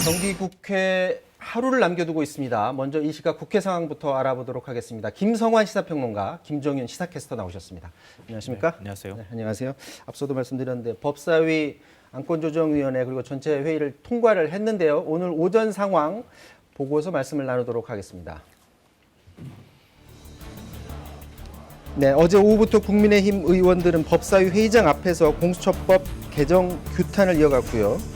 정기국회 하루를 남겨두고 있습니다. 먼저 이 시각 국회 상황부터 알아보도록 하겠습니다. 김성환 시사평론가, 김종윤 시사캐스터 나오셨습니다. 안녕하십니까? 네, 안녕하세요. 네, 안녕하세요. 앞서도 말씀드렸는데 법사위 안건조정위원회 그리고 전체 회의를 통과를 했는데요. 오늘 오전 상황 보고서 말씀을 나누도록 하겠습니다. 네, 어제 오후부터 국민의힘 의원들은 법사위 회의장 앞에서 공수처법 개정 규탄을 이어갔고요.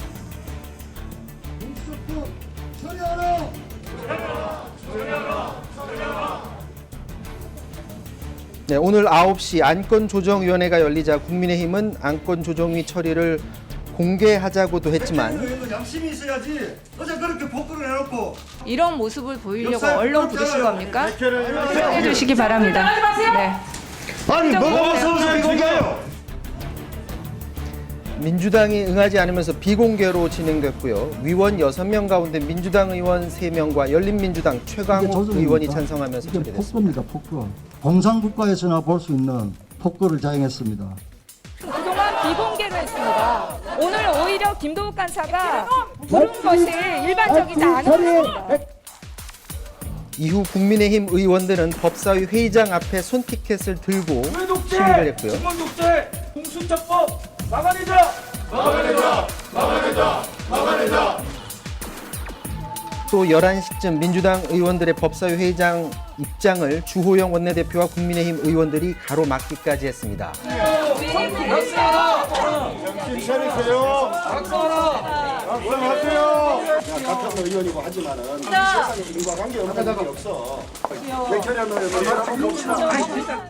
네, 오늘 9시 안건조정위원회가 열리자 국민의힘은 안건조정위 처리를 공개하자고도 했지만 양심이 있어야지. 어제 그렇게 복구를 해놓고 이런 모습을 보이려고 역사에 언론 부르신 부럽잖아요. 겁니까? 해주시기 해주시기 바랍니다. 네. 아니 뭐가 무서워서 비공개요? 민주당이 응하지 않으면서 비공개로 진행됐고요. 위원 6명 가운데 민주당 의원 3명과 열린민주당 최강욱 의원이 찬성하면서 이게 처리됐습니다. 폭거입니다. 폭거. 공산국가에서나 볼 수 있는 폭거를 자행했습니다. 그동안 비공개로 했습니다. 오늘 오히려 김도욱 간사가 부른 것이 일반적이지 않았습니다. 이후 국민의힘 의원들은 법사위 회의장 앞에 손피켓을 들고 시위를 했고요. 독재, 공수처법 막아내자! 또 11시쯤 민주당 의원들의 법사위 회의장 입장을 주호영 원내대표와 국민의힘 의원들이 가로막기까지 했습니다. 정신 차리세요. 박수하세요. 같은 의원이고 하지만은 세상에 인과관계 없는 적이 없어. 백혈연 의원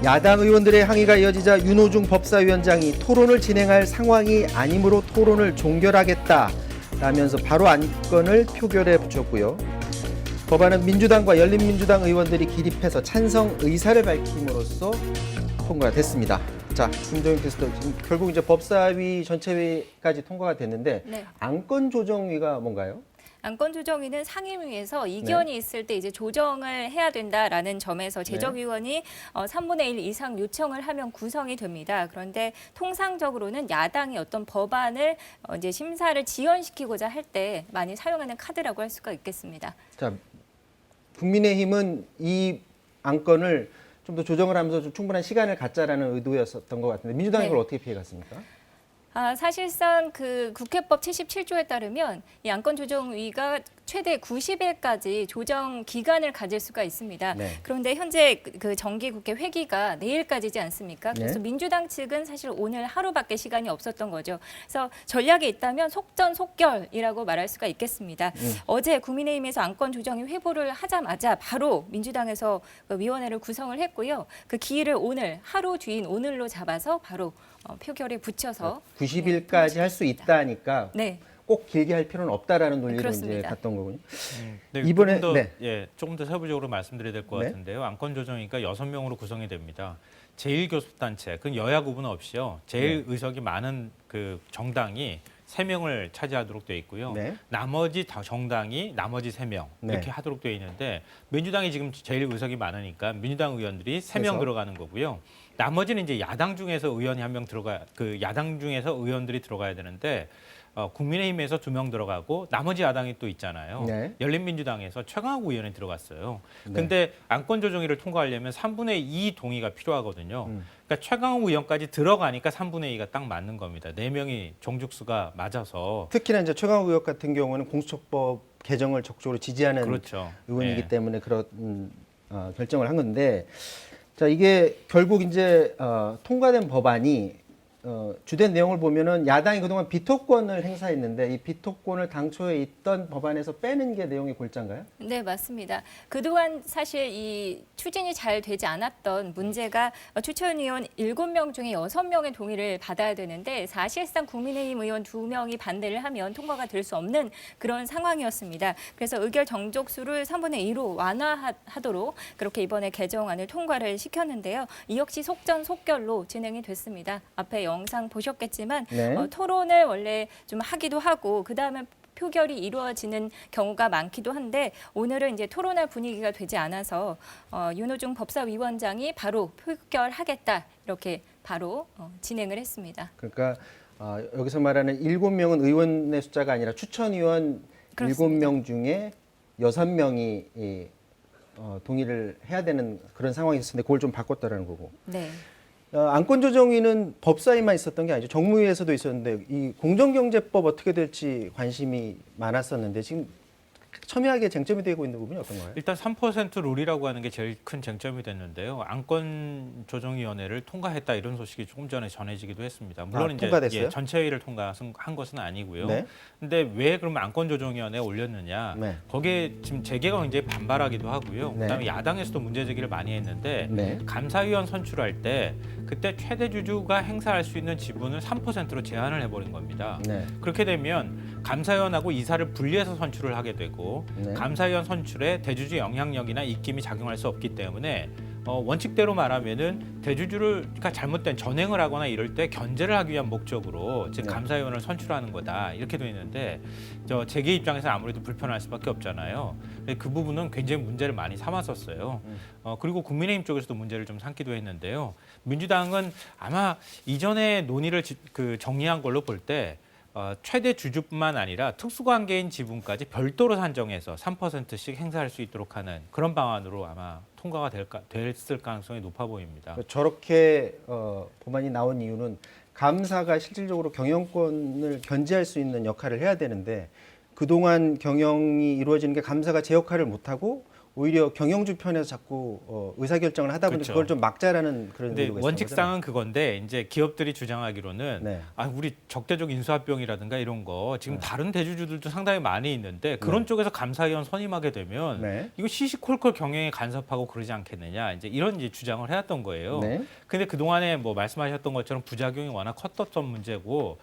야당 의원들의 항의가 이어지자 윤호중 법사위원장이 토론을 진행할 상황이 아니므로 토론을 종결하겠다라면서 바로 안건을 표결에 붙였고요. 법안은 민주당과 열린민주당 의원들이 기립해서 찬성 의사를 밝힘으로써 통과가 됐습니다. 자, 김종윤 캐스터, 지금 결국 이제 법사위 전체회의까지 통과가 됐는데 네. 안건조정위가 뭔가요? 안건조정위는 상임위에서 이견이 있을 때 이제 조정을 해야 된다라는 점에서 제적위원이 3분의 1 이상 요청을 하면 구성이 됩니다. 그런데 통상적으로는 야당이 어떤 법안을 이제 심사를 지연시키고자 할 때 많이 사용하는 카드라고 할 수가 있겠습니다. 자, 국민의힘은 이 안건을 좀 더 조정을 하면서 좀 충분한 시간을 갖자라는 의도였었던 것 같은데 민주당이 네. 그걸 어떻게 피해갔습니까? 사실상 그 국회법 77조에 따르면 이 안건조정위가 최대 90일까지 조정 기간을 가질 수가 있습니다. 네. 그런데 현재 그 정기국회 회기가 내일까지지 않습니까? 그래서 네. 민주당 측은 사실 오늘 하루밖에 시간이 없었던 거죠. 그래서 전략이 있다면 속전속결이라고 말할 수가 있겠습니다. 어제 국민의힘에서 안건조정위 회부를 하자마자 바로 민주당에서 그 위원회를 구성을 했고요. 그 기일을 오늘 하루 뒤인 오늘로 잡아서 바로 표결에 붙여서 90일까지 할 수 있다니까 네. 꼭 길게 할 필요는 없다라는 논리로 이제 그렇습니다. 갔던 거군요. 네, 이번에 조금 더 세부적으로 말씀드려야 될 것 네. 같은데요. 안건조정위가 6명으로 구성이 됩니다. 제1교섭단체, 그 여야 구분 없이요. 제일 의석이 많은 그 정당이 3명을 차지하도록 되어 있고요. 네. 나머지 정당이 나머지 3명 네. 이렇게 하도록 되어 있는데 민주당이 지금 제일 의석이 많으니까 민주당 의원들이 3명 그래서? 들어가는 거고요. 나머지는 이제 야당 중에서 의원이 1명 야당 중에서 의원들이 들어가야 되는데 국민의힘에서 2명 들어가고 나머지 야당이 또 있잖아요. 네. 열린민주당에서 최강욱 의원이 들어갔어요. 네. 근데 안건조정위를 통과하려면 3분의 2 동의가 필요하거든요. 그러니까 최강욱 의원까지 들어가니까 3분의 2가 딱 맞는 겁니다. 4명이 정죽수가 맞아서. 특히나 이제 최강욱 의원 같은 경우는 공수처법 개정을 적극적으로 지지하는 그렇죠. 의원이기 네. 때문에 그런 결정을 한 건데, 자 이게 결국 이제 통과된 법안이 주된 내용을 보면은 야당이 그동안 비토권을 행사했는데 이 비토권을 당초에 있던 법안에서 빼는 게 내용의 골자인가요? 네, 맞습니다. 그동안 사실 이 추진이 잘 되지 않았던 문제가 추천위원 7명 중에 6명의 동의를 받아야 되는데 사실상 국민의힘 의원 2명이 반대를 하면 통과가 될 수 없는 그런 상황이었습니다. 그래서 의결 정족수를 3분의 2로 완화하도록 그렇게 이번에 개정안을 통과를 시켰는데요. 이 역시 속전속결로 진행이 됐습니다. 앞에 영상 보셨겠지만 네. 토론을 원래 좀 하기도 하고 그다음에 표결이 이루어지는 경우가 많기도 한데 오늘은 이제 토론할 분위기가 되지 않아서 윤호중 법사위원장이 바로 표결하겠다 이렇게 바로 진행을 했습니다. 그러니까 여기서 말하는 7명은 의원의 숫자가 아니라 추천위원 그렇습니다. 7명 중에 6명이 동의를 해야 되는 그런 상황이 있었는데 그걸 좀 바꿨다라는 거고. 네. 안건조정위는 법사위만 있었던 게 아니죠. 정무위에서도 있었는데 이 공정경제법 어떻게 될지 관심이 많았었는데 지금 첨예하게 쟁점이 되고 있는 부분이 어떤가요? 일단 3% 룰이라고 하는 게 제일 큰 쟁점이 됐는데요. 안건조정위원회를 통과했다 이런 소식이 조금 전에 전해지기도 했습니다. 물론 이제 통과됐어요? 전체회의를 통과한 것은 아니고요. 네. 근데 왜 그러면 안건조정위원회에 올렸느냐? 네. 거기에 지금 재계가 굉장히 반발하기도 하고요. 네. 그다음에 야당에서도 문제 제기를 많이 했는데 네. 감사위원 선출할 때 그때 최대 주주가 행사할 수 있는 지분을 3%로 제한을 해버린 겁니다. 네. 그렇게 되면 감사위원하고 이사를 분리해서 선출을 하게 되고 네. 감사위원 선출에 대주주 영향력이나 입김이 작용할 수 없기 때문에 원칙대로 말하면은 대주주가 잘못된 전행을 하거나 이럴 때 견제를 하기 위한 목적으로 즉 네. 감사위원을 선출하는 거다 이렇게 돼 있는데 재계 입장에서 아무래도 불편할 수밖에 없잖아요. 그 부분은 굉장히 문제를 많이 삼았었어요. 그리고 국민의힘 쪽에서도 문제를 좀 삼기도 했는데요. 민주당은 아마 이전에 논의를 정리한 걸로 볼 때 최대 주주뿐만 아니라 특수관계인 지분까지 별도로 산정해서 3%씩 행사할 수 있도록 하는 그런 방안으로 아마 통과가 됐을 가능성이 높아 보입니다. 저렇게 법안이 나온 이유는 감사가 실질적으로 경영권을 견제할 수 있는 역할을 해야 되는데 그동안 경영이 이루어지는 게 감사가 제 역할을 못하고 오히려 경영주 편에서 자꾸 의사결정을 하다 보니 그렇죠. 그걸 좀 막자라는 그런 근데 의도가 있었던 원칙상은 그건데 이제 기업들이 주장하기로는 네. 우리 적대적 인수합병이라든가 이런 거 지금 다른 대주주들도 상당히 많이 있는데 그런 쪽에서 감사위원 선임하게 되면 네. 이거 시시콜콜 경영에 간섭하고 그러지 않겠느냐 이제 이런 주장을 해왔던 거예요. 네. 근데 그 동안에 뭐 말씀하셨던 것처럼 부작용이 워낙 컸던 문제고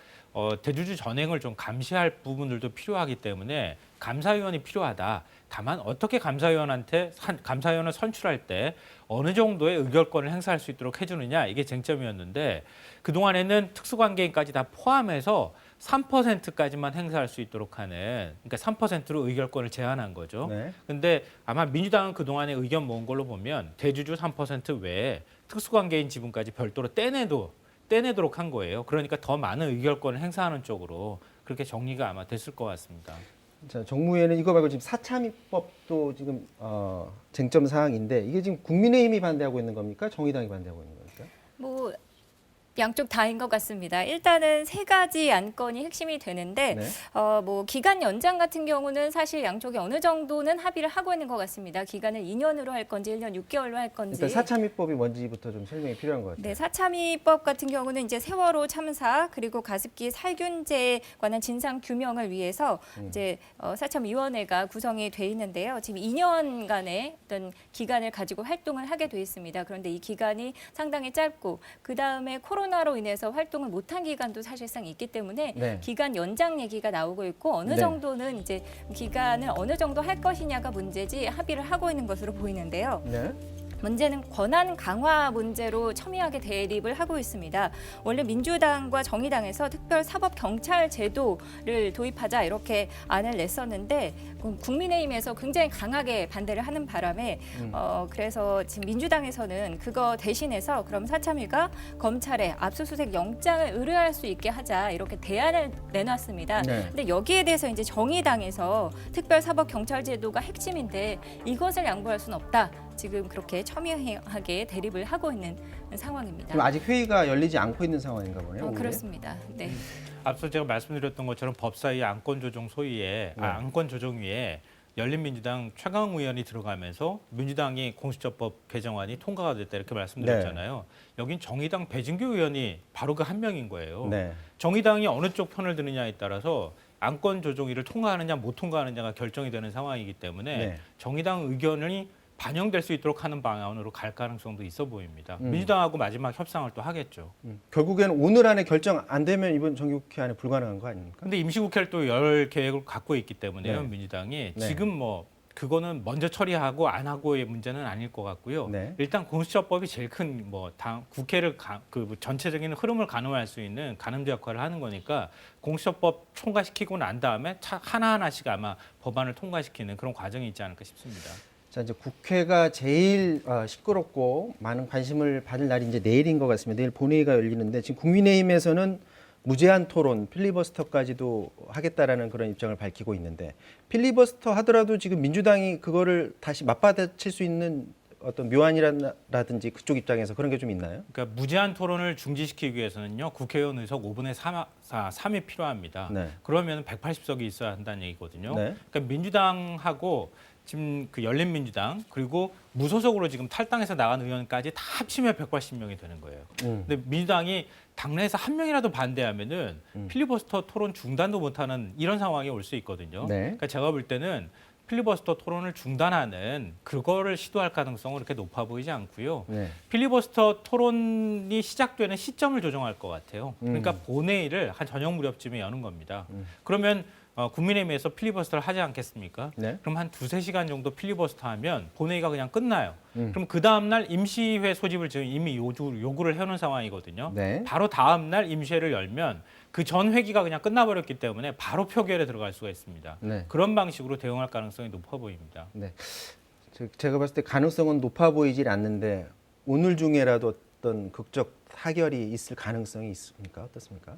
대주주 전행을 좀 감시할 부분들도 필요하기 때문에 감사위원이 필요하다. 다만 어떻게 감사위원을 선출할 때 어느 정도의 의결권을 행사할 수 있도록 해주느냐 이게 쟁점이었는데 그동안에는 특수관계인까지 다 포함해서 3%까지만 행사할 수 있도록 하는 그러니까 3%로 의결권을 제한한 거죠. 네. 근데 아마 민주당은 그동안에 의견 모은 걸로 보면 대주주 3% 외에 특수관계인 지분까지 별도로 떼내도록 한 거예요. 그러니까 더 많은 의결권을 행사하는 쪽으로 그렇게 정리가 아마 됐을 것 같습니다. 자, 정무위에는 이거 말고 지금 사참위법도 지금 쟁점 사항인데 이게 지금 국민의힘이 반대하고 있는 겁니까? 정의당이 반대하고 있는 겁니까? 뭐 양쪽 다인 것 같습니다. 일단은 세 가지 안건이 핵심이 되는데 네. 뭐 기간 연장 같은 경우는 사실 양쪽이 어느 정도는 합의를 하고 있는 것 같습니다. 기간을 2년으로 할 건지 1년 6개월로 할 건지. 일단 사참위법이 뭔지부터 좀 설명이 필요한 것 같아요. 네, 사참위법 같은 경우는 이제 세월호 참사 그리고 가습기 살균제에 관한 진상 규명을 위해서 이제 사참위원회가 구성이 돼 있는데요. 지금 2년간의 어떤 기간을 가지고 활동을 하게 돼 있습니다. 그런데 이 기간이 상당히 짧고 그 다음에 코로나로 인해서 활동을 못한 기간도 사실상 있기 때문에 네. 기간 연장 얘기가 나오고 있고 어느 네. 정도는 이제 기간을 어느 정도 할 것이냐가 문제지 합의를 하고 있는 것으로 보이는데요. 네. 문제는 권한 강화 문제로 첨예하게 대립을 하고 있습니다. 원래 민주당과 정의당에서 특별사법경찰 제도를 도입하자 이렇게 안을 냈었는데 국민의힘에서 굉장히 강하게 반대를 하는 바람에 그래서 지금 민주당에서는 그거 대신해서 그럼 사참위가 검찰에 압수수색 영장을 의뢰할 수 있게 하자 이렇게 대안을 내놨습니다. 네. 근데 여기에 대해서 이제 정의당에서 특별사법경찰 제도가 핵심인데 이것을 양보할 수는 없다. 지금 그렇게 첨예하게 대립을 하고 있는 상황입니다. 지금 아직 회의가 열리지 않고 있는 상황인가 보네요. 오늘. 그렇습니다. 네. 앞서 제가 말씀드렸던 것처럼 법사위 안건조정 소위에 안건조정위에 열린민주당 최강욱 의원이 들어가면서 민주당이 공수처법 개정안이 통과가 됐다 이렇게 말씀드렸잖아요. 여긴 정의당 배진규 의원이 바로 그 한 명인 거예요. 네. 정의당이 어느 쪽 편을 드느냐에 따라서 안건조정위를 통과하느냐 못 통과하느냐가 결정이 되는 상황이기 때문에 네. 정의당 의견이 반영될 수 있도록 하는 방안으로 갈 가능성도 있어 보입니다. 민주당하고 마지막 협상을 또 하겠죠. 결국에는 오늘 안에 결정 안 되면 이번 정기국회 안에 불가능한 거 아닙니까? 근데 임시국회를 또 열 계획을 갖고 있기 때문에요. 네. 민주당이 네. 지금 뭐 그거는 먼저 처리하고 안 하고의 문제는 아닐 것 같고요. 네. 일단 공수처법이 제일 큰 뭐 당 국회를 그 전체적인 흐름을 가늠할 수 있는 가늠제 역할을 하는 거니까 공수처법 통과시키고 난 다음에 하나하나씩 아마 법안을 통과시키는 그런 과정이 있지 않을까 싶습니다. 자, 이제 국회가 제일 시끄럽고 많은 관심을 받을 날이 이제 내일인 것 같습니다. 내일 본회의가 열리는데 지금 국민의힘에서는 무제한 토론, 필리버스터까지도 하겠다라는 그런 입장을 밝히고 있는데 필리버스터 하더라도 지금 민주당이 그거를 다시 맞받아칠 수 있는 어떤 묘안이라든지 그쪽 입장에서 그런 게 좀 있나요? 그러니까 무제한 토론을 중지시키기 위해서는요. 국회의원 의석 5분의 3이 필요합니다. 네. 그러면 180석이 있어야 한다는 얘기거든요. 네. 그러니까 민주당하고 지금 그 열린민주당 그리고 무소속으로 지금 탈당해서 나간 의원까지 다 합치면 180명이 되는 거예요. 근데 민주당이 당내에서 한 명이라도 반대하면은 필리버스터 토론 중단도 못하는 이런 상황이 올 수 있거든요. 네. 그러니까 제가 볼 때는 필리버스터 토론을 중단하는 그거를 시도할 가능성은 그렇게 높아 보이지 않고요. 네. 필리버스터 토론이 시작되는 시점을 조정할 것 같아요. 그러니까 본회의를 한 저녁 무렵쯤에 여는 겁니다. 그러면 국민의힘에서 필리버스터를 하지 않겠습니까? 네. 그럼 한 2-3시간 정도 필리버스터 하면 본회의가 그냥 끝나요. 그럼 그 다음 날 임시회 소집을 지금 이미 요구를 해놓은 상황이거든요. 네. 바로 다음 날 임시회를 열면 그 전 회기가 그냥 끝나버렸기 때문에 바로 표결에 들어갈 수가 있습니다. 네. 그런 방식으로 대응할 가능성이 높아 보입니다. 네. 제가 봤을 때 가능성은 높아 보이질 않는데 오늘 중에라도 어떤 극적 타결이 있을 가능성이 있습니까? 어떻습니까?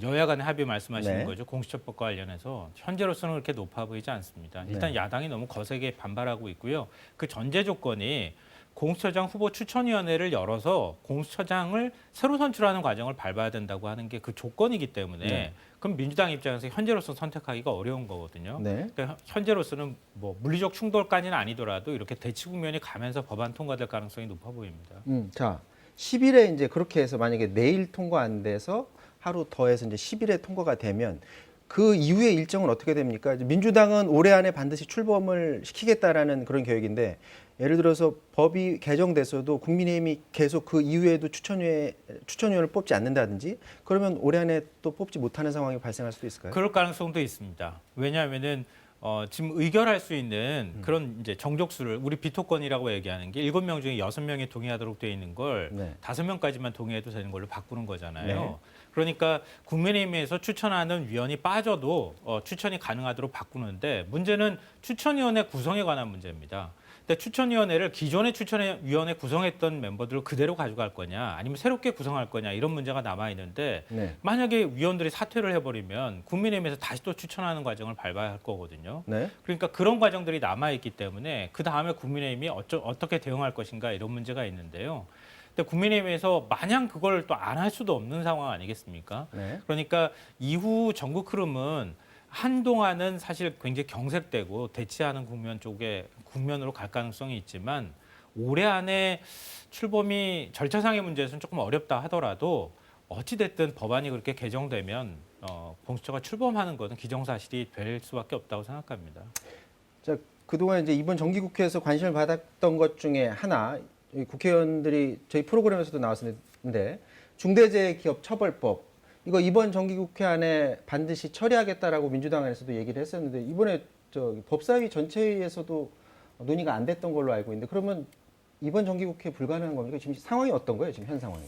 여야 간의 합의 말씀하시는 네. 거죠. 공수처법과 관련해서 현재로서는 그렇게 높아 보이지 않습니다. 일단 네. 야당이 너무 거세게 반발하고 있고요. 그 전제 조건이 공수처장 후보 추천위원회를 열어서 공수처장을 새로 선출하는 과정을 밟아야 된다고 하는 게 그 조건이기 때문에 네. 그럼 민주당 입장에서 현재로서 선택하기가 어려운 거거든요. 네. 그러니까 현재로서는 뭐 물리적 충돌까지는 아니더라도 이렇게 대치 국면이 가면서 법안 통과될 가능성이 높아 보입니다. 자, 10일에 이제 그렇게 해서 만약에 내일 통과 안 돼서 하루 더해서 이제 10일에 통과가 되면 그 이후의 일정은 어떻게 됩니까? 민주당은 올해 안에 반드시 출범을 시키겠다라는 그런 계획인데 예를 들어서 법이 개정돼서도 국민의힘이 계속 그 이후에도 추천위원을 뽑지 않는다든지 그러면 올해 안에 또 뽑지 못하는 상황이 발생할 수도 있을까요? 그럴 가능성도 있습니다. 왜냐하면은 지금 의결할 수 있는 그런 이제 정족수를 우리 비토권이라고 얘기하는 게 7명 중에 6명이 동의하도록 되어 있는 걸 네. 5명까지만 동의해도 되는 걸로 바꾸는 거잖아요. 네. 그러니까 국민의힘에서 추천하는 위원이 빠져도 추천이 가능하도록 바꾸는데 문제는 추천위원회 구성에 관한 문제입니다. 근데 추천위원회를 기존의 추천위원회 구성했던 멤버들을 그대로 가져갈 거냐 아니면 새롭게 구성할 거냐 이런 문제가 남아 있는데 네. 만약에 위원들이 사퇴를 해버리면 국민의힘에서 다시 또 추천하는 과정을 밟아야 할 거거든요. 네. 그러니까 그런 과정들이 남아 있기 때문에 그 다음에 국민의힘이 어떻게 대응할 것인가 이런 문제가 있는데요. 근데 국민의힘에서 마냥 그걸 또 안 할 수도 없는 상황 아니겠습니까? 네. 그러니까 이후 전국 흐름은 한동안은 사실 굉장히 경색되고 대치하는 국면으로 갈 가능성이 있지만 올해 안에 출범이 절차상의 문제에서는 조금 어렵다 하더라도 어찌됐든 법안이 그렇게 개정되면 공수처가 출범하는 것은 기정사실이 될 수밖에 없다고 생각합니다. 자, 그동안 이제 이번 정기국회에서 관심을 받았던 것 중에 하나 국회의원들이 저희 프로그램에서도 나왔었는데 중대재해기업처벌법 이거 이번 정기국회 안에 반드시 처리하겠다라고 민주당에서도 얘기를 했었는데 이번에 법사위 전체회의에서도 논의가 안 됐던 걸로 알고 있는데 그러면 이번 정기국회 불가능한 겁니까? 지금 상황이 어떤 거예요? 지금 현 상황이?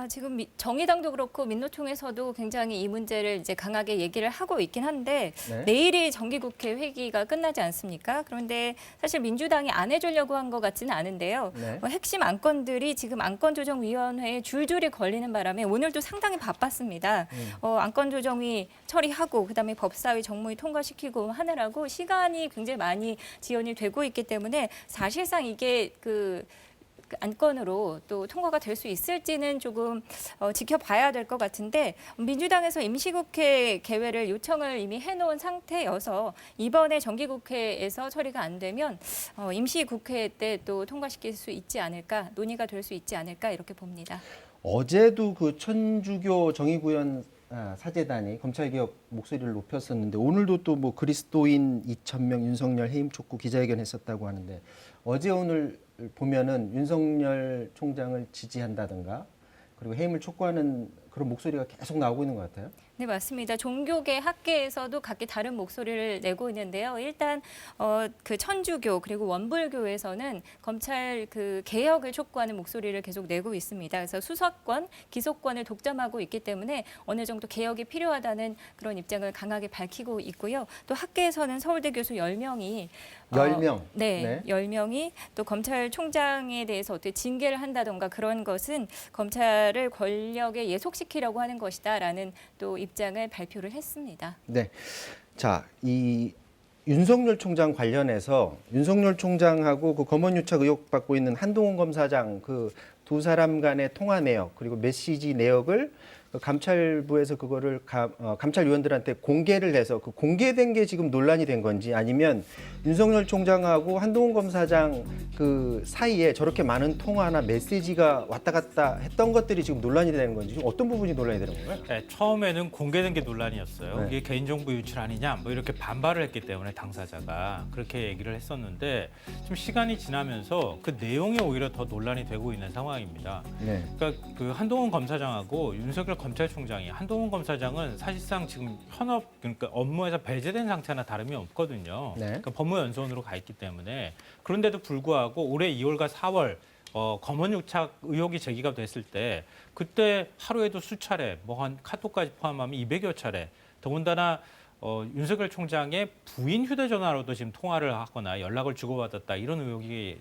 지금 정의당도 그렇고 민노총에서도 굉장히 이 문제를 이제 강하게 얘기를 하고 있긴 한데 네. 내일이 정기국회 회기가 끝나지 않습니까? 그런데 사실 민주당이 안 해주려고 한 것 같지는 않은데요. 네. 핵심 안건들이 지금 안건조정위원회에 줄줄이 걸리는 바람에 오늘도 상당히 바빴습니다. 안건조정위 처리하고 그다음에 법사위 정무위 통과시키고 하느라고 시간이 굉장히 많이 지연이 되고 있기 때문에 사실상 이게 그 안건으로 또 통과가 될 수 있을지는 조금 지켜봐야 될 것 같은데 민주당에서 임시국회 개회를 요청을 이미 해놓은 상태여서 이번에 정기국회에서 처리가 안 되면 임시국회 때 또 통과시킬 수 있지 않을까 논의가 될 수 있지 않을까 이렇게 봅니다. 어제도 그 천주교 정의구현 사재단이 검찰개혁 목소리를 높였었는데 오늘도 또 뭐 그리스도인 2,000명 윤석열 해임 촉구 기자회견 했었다고 하는데 어제 오늘 보면은 윤석열 총장을 지지한다든가 그리고 해임을 촉구하는 그런 목소리가 계속 나오고 있는 것 같아요. 네, 맞습니다. 종교계 학계에서도 각기 다른 목소리를 내고 있는데요. 일단 그 천주교 그리고 원불교에서는 검찰 그 개혁을 촉구하는 목소리를 계속 내고 있습니다. 그래서 수사권, 기소권을 독점하고 있기 때문에 어느 정도 개혁이 필요하다는 그런 입장을 강하게 밝히고 있고요. 또 학계에서는 서울대 교수 10명이 10명. 네, 10명이 또 검찰총장에 대해서 어떻게 징계를 한다던가 그런 것은 검찰을 권력에 예속시키려고 하는 것이다라는 또 입장을 발표를 했습니다. 네. 자, 이 윤석열 총장 관련해서 윤석열 총장하고 그 검언유착 의혹 받고 있는 한동훈 검사장 그 두 사람 간의 통화 내역 그리고 메시지 내역을 감찰부에서 그거를 감찰위원들한테 공개를 해서 그 공개된 게 지금 논란이 된 건지 아니면 윤석열 총장하고 한동훈 검사장 그 사이에 저렇게 많은 통화나 메시지가 왔다 갔다 했던 것들이 지금 논란이 되는 건지 지금 어떤 부분이 논란이 되는 건가요? 네, 처음에는 공개된 게 논란이었어요. 네. 이게 개인정보 유출 아니냐 뭐 이렇게 반발을 했기 때문에 당사자가 그렇게 얘기를 했었는데 지금 시간이 지나면서 그 내용이 오히려 더 논란이 되고 있는 상황입니다. 네. 그러니까 그 한동훈 검사장하고 윤석열 검찰총장이 한동훈 검사장은 사실상 지금 현업 그러니까 업무에서 배제된 상태나 다름이 없거든요. 네. 그러니까 법무연수원으로 가 있기 때문에 그런데도 불구하고 올해 2월과 4월 검언유착 의혹이 제기가 됐을 때 그때 하루에도 수차례 뭐 한 카톡까지 포함하면 200여 차례 더군다나 윤석열 총장의 부인 휴대전화로도 지금 통화를 하거나 연락을 주고받았다 이런 의혹이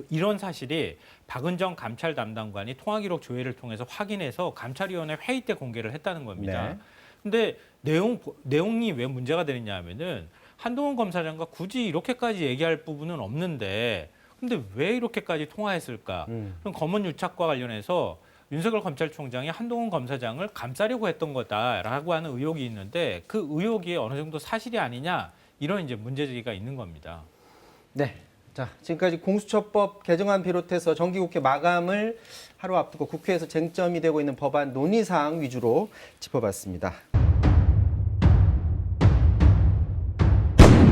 이런 사실이 박은정 감찰 담당관이 통화 기록 조회를 통해서 확인해서 감찰위원회 회의 때 공개를 했다는 겁니다. 네. 근데 내용이 왜 문제가 되느냐 하면은 한동훈 검사장과 굳이 이렇게까지 얘기할 부분은 없는데 근데 왜 이렇게까지 통화했을까? 그럼 검언유착과 관련해서 윤석열 검찰총장이 한동훈 검사장을 감싸려고 했던 거다라고 하는 의혹이 있는데 그 의혹이 어느 정도 사실이 아니냐 이런 이제 문제제기가 있는 겁니다. 네. 자, 지금까지 공수처법 개정안 비롯해서 정기국회 마감을 하루 앞두고 국회에서 쟁점이 되고 있는 법안 논의사항 위주로 짚어봤습니다.